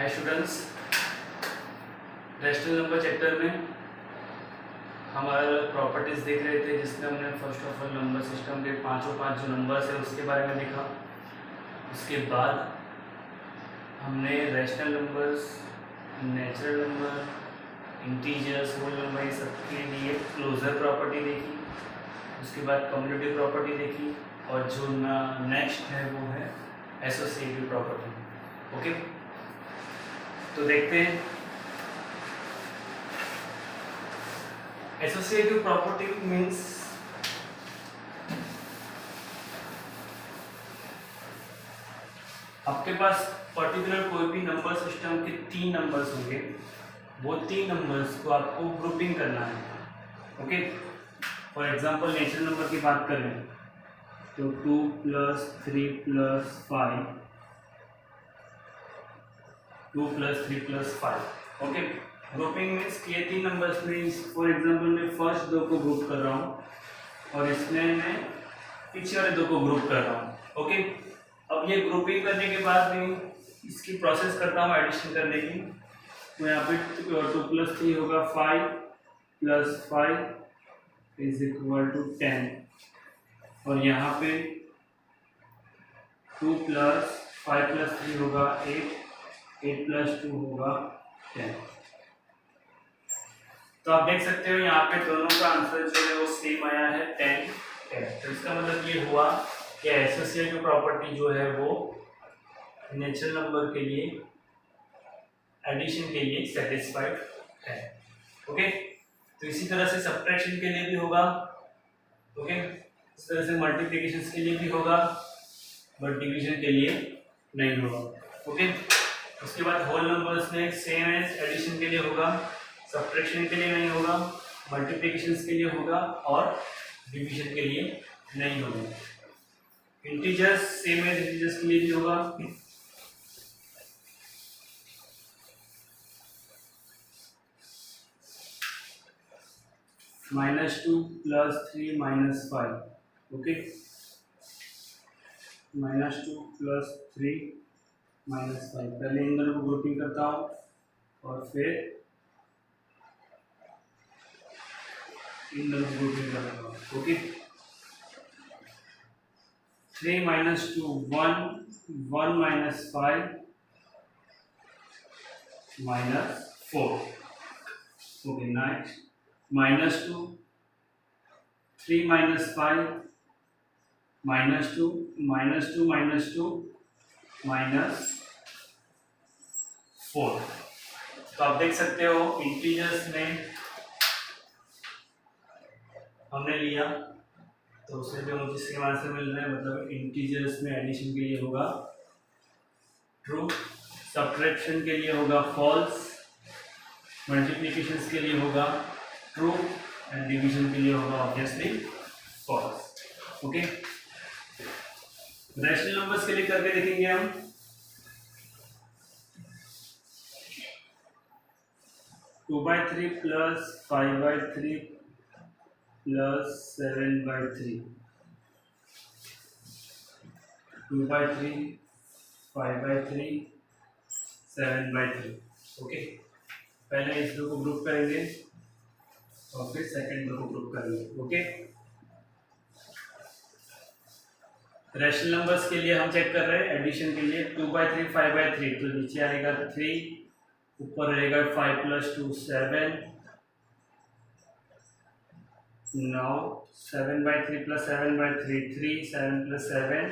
Students, rational number chapter में हमारा properties देख रहे थे, जिसमें हमने first of all number system के पांचों जो नंबर्स है उसके बारे में देखा। उसके बाद हमने rational numbers, natural number, integers, whole number, ये सबके लिए क्लोजर प्रॉपर्टी देखी। उसके बाद कम्युटेटिव प्रॉपर्टी देखी, और जो नेक्स्ट है वो है एसोसिएटिव प्रॉपर्टी। ओके, तो देखते हैं। एसोसिएटिव प्रॉपर्टी मीन्स आपके पास पर्टिकुलर कोई भी नंबर सिस्टम के 3 नंबर्स होंगे, वो 3 नंबर्स को आपको ग्रुपिंग करना है। Okay, for example natural number की बात करें तो 2 + 3 + 5, 2 + 3 + 5। ओके, ग्रुपिंग मीन्स ये 3 नंबर्स में फॉर एग्जांपल मैं फर्स्ट 2 को ग्रुप कर रहा हूँ और इसमें मैं पीछे वाले 2 को ग्रुप कर रहा हूँ। ओके, अब ये ग्रुपिंग करने के बाद मैं इसकी प्रोसेस करता हूँ एडिशन करने की। तो यहाँ पे 2 + 3 होगा 5 + 5 = 10, और यहाँ पे 2 + 5 + 3 होगा 8, 8 + 2 होगा 10। तो आप देख सकते हो यहाँ पे दोनों का आंसर जो है वो सेम आया है 10, 10। तो इसका मतलब ये हुआ कि एसोसिएटिव प्रॉपर्टी जो है वो नेचुरल नंबर के लिए एडिशन के लिए सेटिस्फाइड है। ओके, तो इसी तरह से सब्ट्रैक्शन के लिए भी होगा। ओके, इस तरह से मल्टीप्लिकेशन के लिए भी होगा, बट डिवीजन के लिए नहीं होगा। ओके, उसके बाद होल नंबर्स में सेम एज एडिशन के लिए होगा, सब्ट्रैक्शन के लिए नहीं होगा, मल्टीप्लिकेशन के लिए होगा और डिवीजन के लिए नहीं होगा। इंटीजर्स सेम एज इंटीजर्स के लिए भी होगा। -2 + 3 - 5। ओके, -2 + 3 - 5। पहले इन दोनों को ग्रुपिंग करता हूँ और फिर इन दोनों को ग्रुपिंग करता हूँ। ओके, 3 - 2 1, 1 - 5 - 4। Okay, next -2, 3 - 5 -2, -2 -2 -4। तो आप देख सकते हो इंटीजर्स में हमने लिया तो उसमें भी मुझे सेम आंसर मिल रहा है, मतलब इंटीजर्स में एडिशन के लिए होगा ट्रू, सब्ट्रैक्शन के लिए होगा फॉल्स, मल्टीप्लिकेशन के लिए होगा ट्रू एंड डिवीजन के लिए होगा obviously false. Okay, rational numbers के लिए करके देखेंगे हम। Two by 3 + 5/3 + 7/3, 2/3 5/3 7/3। ओके, पहले इस 2 को ग्रुप करेंगे और फिर सेकंड 2 को ग्रुप करेंगे। ओके, रैशनल नंबर्स के लिए हम चेक कर रहे हैं एडिशन के लिए। 2/3 5/3, तो नीचे आएगा 3, ऊपर रहेगा 5 + 2 7, 9 7/3 + 7/3 3, 7 + 7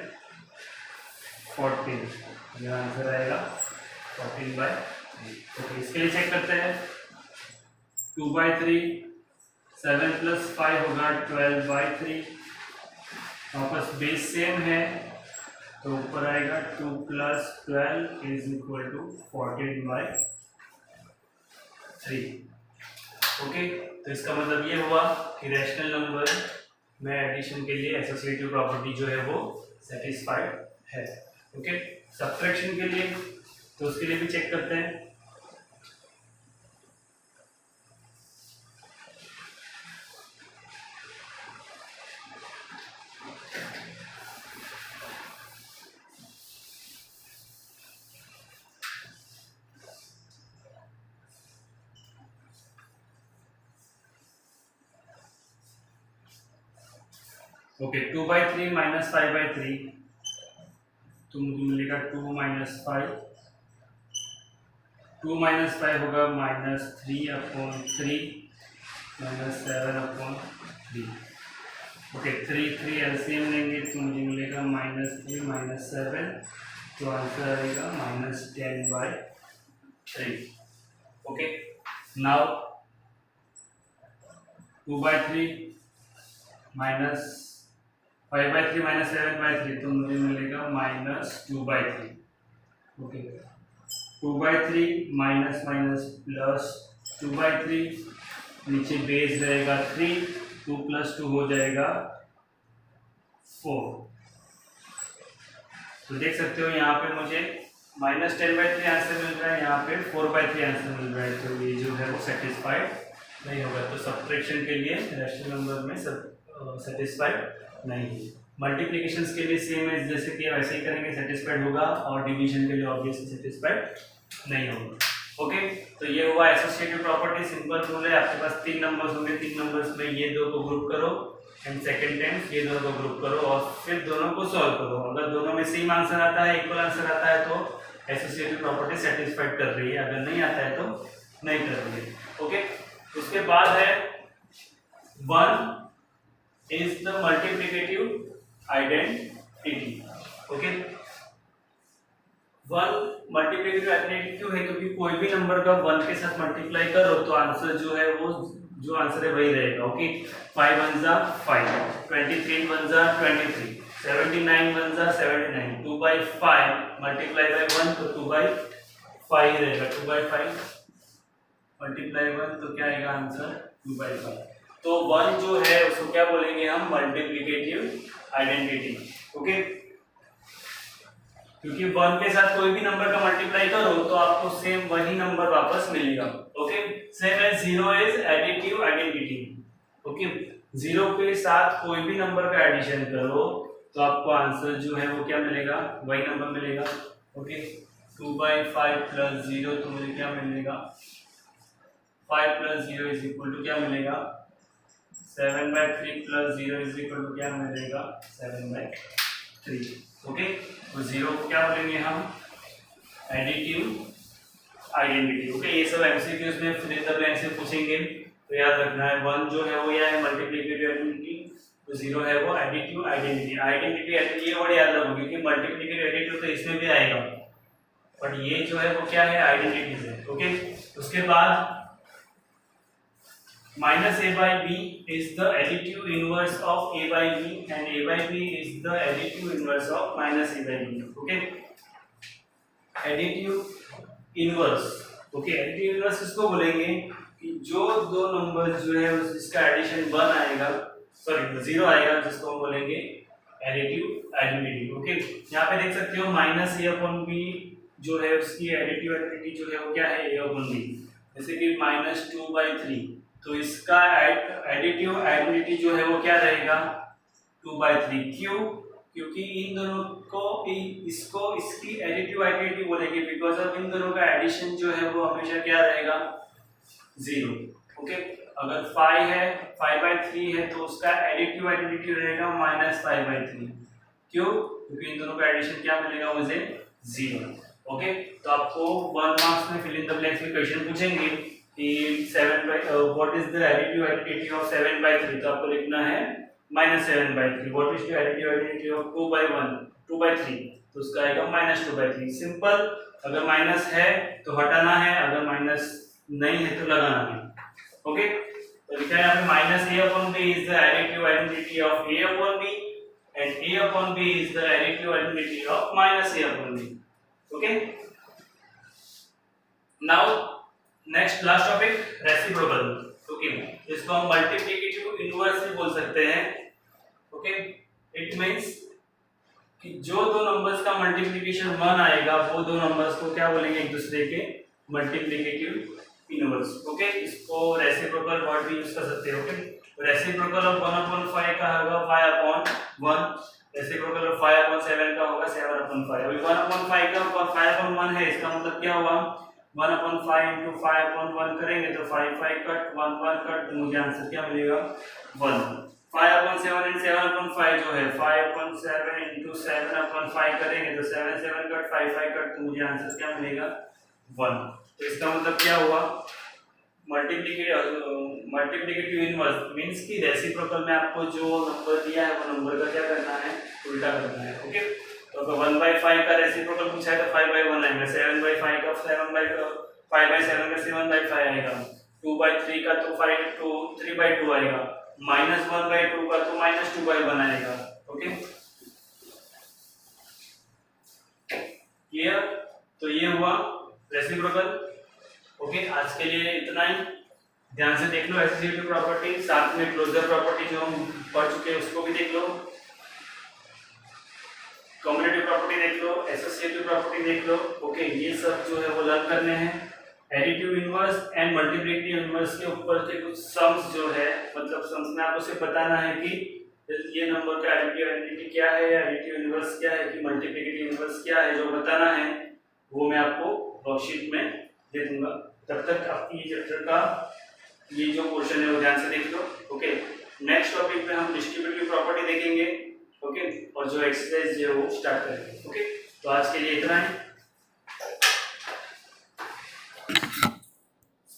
14। यह आंसर आएगा 14/3। ओके, इसके लिए चेक करते हैं। 2/3 7 + 5 होगा 12/3। वापस बेस सेम है तो ऊपर आएगा 2 + 12 = 14/3। ओके, तो इसका मतलब ये हुआ कि रैशनल नंबर में एडिशन के लिए एसोसिएटिव प्रॉपर्टी जो है वो सेटिस्फाइड है। ओके, सब्ट्रैक्शन के लिए तो उसके लिए भी चेक करते हैं। ओके 2/3 माइनस 5/3 तो मुझे मिलेगा 2 माइनस 5, 2 माइनस 5 होगा -3/3 -7/3। ओके 3 एलसीएम लेंगे तो मुझे मिलेगा -3 -7, तो आंसर आएगा -10/3। ओके नाउ 2/3 माइनस 5/3 माइनस 7/3 तो मुझे मिलेगा -2/3। ओके 2/3 माइनस माइनस प्लस 2/3, नीचे बेस रहेगा 3, 2 + 2 हो जाएगा 4। तो देख सकते हो यहाँ पे मुझे -10/3 आंसर मिल रहा है, यहाँ पे 4/3 आंसर मिल रहा है, तो ये जो है वो सेटिस्फाइड नहीं होगा। तो सब्ट्रैक्शन के लिए रैशनल नंबर में सेटिस्फाइड नहीं है। मल्टीप्लिकेशंस के लिए सेम है, जैसे कि वैसे ही करेंगे सेटिस्फाइड होगा, और डिवीजन के लिए ऑब्वियसली सेटिस्फाइड नहीं होगा। ओके तो ये हुआ एसोसिएटिव प्रॉपर्टी। सिंपल रूल है, आपके पास 3 नंबर्स होंगे, 3 नंबर्स में ये दो को ग्रुप करो एंड सेकंड टाइम ये दोनों को ग्रुप करो और फिर दोनों को सॉल्व करो। अगर दोनों में सेम आंसर आता है, इक्वल आंसर आता है, तो एसोसिएटिव प्रॉपर्टी सेटिस्फाइड कर रही है, अगर नहीं आता है तो नहीं कर रही है। ओके उसके बाद है 1 is the multiplicative identity. Okay 1 multiplicative identity क्यों है? क्योंकि कोई भी नंबर का 1 के साथ मल्टीप्लाई करो तो आंसर जो है वो जो आंसर है वही रहेगा। ओके 5 1 जा 5, 23 1 जा 23, 79 1 जा 79, 2/5 मल्टीप्लाई बाय 1 तो 2/5 रहेगा। 2/5 मल्टीप्लाई 1 तो क्या आएगा आंसर 2/5। तो 1 जो है उसको क्या बोलेंगे हम? Multiplicative identity. ओके क्योंकि 1 के साथ कोई भी नंबर का मल्टीप्लाई करो तो आपको सेम वही नंबर वापस मिलेगा। Okay same as 0 is additive identity. Okay 0 के साथ कोई भी नंबर का एडिशन करो तो आपको आंसर जो है वो क्या मिलेगा? वही नंबर मिलेगा। ओके 2/5 + 0 तो मुझे क्या मिलेगा? 5 + 0 इज इक्वल टू क्या मिलेगा? 7/3 + 0 इज इक्वल टू क्या मिलेगा? 7/3। ओके तो 0 को क्या बोलेंगे हम? Additive identity. ओके ये सब एमसीक्यूज में फिर इन द ब्लैंक से पूछेंगे, तो याद रखना है 1 जो है वो क्या है? मल्टीप्लिकेटिव आइडेंटिटी, तो 0 है वो एडिटिव आइडेंटिटी। आइडेंटिटी ये वर्ड याद रखो क्योंकि मल्टीप्लिकेटिव एडिटिव तो इसमें भी आएगा, बट ये जो है वो क्या है? आइडेंटिटीज है। ओके उसके बाद -a/b is the additive inverse of a/b and a/b is the additive inverse of -a/b. Okay additive inverse। okay additive inverse इसको बोलेंगे कि जो दो नंबर जो है जिसका एडिशन 1 आएगा, सॉरी 0 आएगा, जिसको हम बोलेंगे एडिटिव आइडेंटिटी। ओके यहाँ पे देख सकते हो -a/b जो है उसकी एडिटिव आइडेंटिटी जो है वो क्या है? a/b। जैसे कि -2/3 तो इसका एडिटिव आइडेंटिटी जो है वो क्या रहेगा? 2/3। क्यों? क्योंकि इन दोनों को इसको इसकी एडिटिव आइडेंटिटी बोलेंगे बिकॉज ऑफ इन दोनों का एडिशन जो है वो हमेशा क्या रहेगा? 0। ओके अगर 5 है 5/3 है तो उसका एडिटिव आइडेंटिटी रहेगा -5/3। क्यों? क्योंकि इन दोनों का एडिशन क्या मिलेगा मुझे? 0। ओके तो आपको 1 मार्क्स में फिल इन द ब्लैंक्स में क्वेश्चन पूछेंगे कि what is the additive identity of 7/3, तो आपको लिखना है -7/3। What is the additive identity of 2/3 तो उसका आएगा -2/3। सिंपल, अगर माइनस है तो हटाना है, अगर माइनस नहीं है तो लगाना है। ओके तो लिखा है यहाँ पे -a/b is the additive identity of a/b and a/b is the additive identity of -a/b। Okay now next last topic reciprocal. Okay इसको हम मल्टीप्लिकेटिव इनवर्स भी बोल सकते हैं। ओके इट मींस कि जो दो नंबर्स का मल्टीप्लिकेशन 1 आएगा वो दो नंबर्स को क्या बोलेंगे? एक दूसरे के मल्टीप्लिकेटिव इनवर्स। ओके इसको रेसिप्रोकल वर्ड भी यूज कर सकते हैं। ओके रेसिप्रोकल ऑफ 1/5 का होगा 5/1, रेसिप्रोकल ऑफ 5/7 का होगा 7/5। अभी 1/5 का 5/1 है, इसका मतलब क्या हुआ? 1/5 into 5/1 करेंगे तो 5 5 कट 1 1 कट, तो मुझे आंसर क्या मिलेगा? 1। 5/7 एंड 7/5 जो है 5/7 इंटू 7/5 करेंगे तो 7 7 कट 5 5 कट, तो मुझे आंसर क्या मिलेगा 1। तो इसका मतलब क्या हुआ, मल्टीप्लिकेटिव इनवर्स मींस कि रेसिप्रोकल में आपको जो नंबर दिया है वो नंबर का क्या करना है, उल्टा करना है। ओके, तो अगर 1/5 का रेसिप्रोकल पूछा है तो 5/1 आएगा, 7/5 का 5/7 का 7/5 आएगा, 2/3 का तो 3/2 आएगा, -1/2 का तो -2/1 आएगा। ओके क्लियर, तो ये हुआ रेसिप्रोकल। ओके आज के लिए इतना ही, ध्यान से देख लो एसोसिएटिव प्रॉपर्टी, साथ में क्लोजर प्रॉपर्टी जो हम पढ़ चुके हैं उसको भी देख लो, कम्युटेटिव प्रॉपर्टी देख लो, एसोसिएटिव प्रॉपर्टी देख लो। ओके ये सब जो है वो लर्न करने हैं। Additive inverse and multiplicative inverse के ऊपर के कुछ सम्स जो है, मतलब सम्स में आपको सिर्फ बताना है कि ये नंबर का एडिटिव आइडेंटिटी क्या है, या एडिटिव इनवर्स क्या है, कि मल्टीप्लिकेटिव इनवर्स क्या है, जो बताना है वो मैं आपको वर्कशीट में दे दूंगा। तब तक आपकी चैप्टर का ये जो क्वेश्चन है वो ध्यान से देख लो। ओके नेक्स्ट टॉपिक में हम डिस्ट्रीब्यूटिव प्रॉपर्टी देखेंगे। ओके और जो एक्सरसाइज है वो स्टार्ट करेंगे। ओके तो आज के लिए इतना ही।